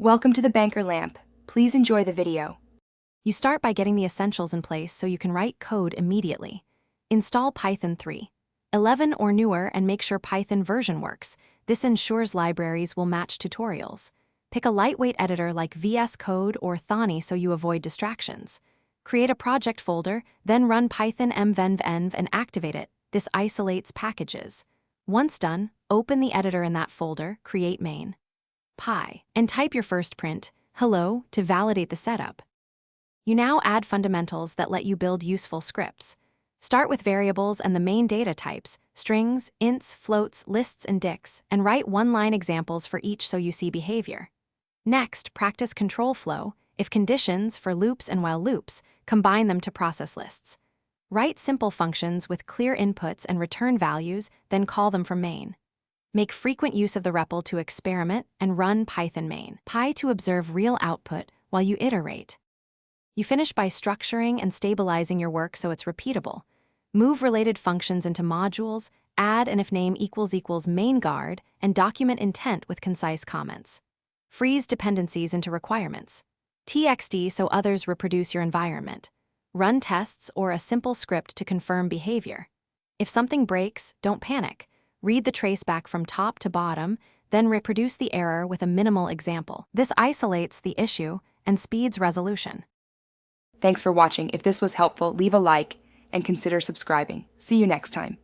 Welcome to the Banker Lamp. Please enjoy the video. You start by getting the essentials in place so you can write code immediately. Install Python 3.11 or newer and make sure Python version works. This ensures libraries will match tutorials. Pick a lightweight editor like VS Code or Thani so you avoid distractions. Create a project folder, then run Python mvenv and activate it. This isolates packages. Once done, open the editor in that folder, create main. Py, and type your first print, hello, to validate the setup. You now add fundamentals that let you build useful scripts. Start with variables and the main data types, strings, ints, floats, lists, and dicts, and write one-line examples for each so you see behavior. Next, practice control flow, if conditions for loops and while loops, combine them to process lists. Write simple functions with clear inputs and return values, then call them from main. Make frequent use of the REPL to experiment and run Python main. Py to observe real output while you iterate. You finish by structuring and stabilizing your work so it's repeatable. Move related functions into modules, add and if name equals main guard, and document intent with concise comments. Freeze dependencies into requirements. TXT so others reproduce your environment. Run tests or a simple script to confirm behavior. If something breaks, don't panic. Read the traceback from top to bottom, then reproduce the error with a minimal example. This isolates the issue and speeds resolution. Thanks for watching. If this was helpful, leave a like and consider subscribing. See you next time.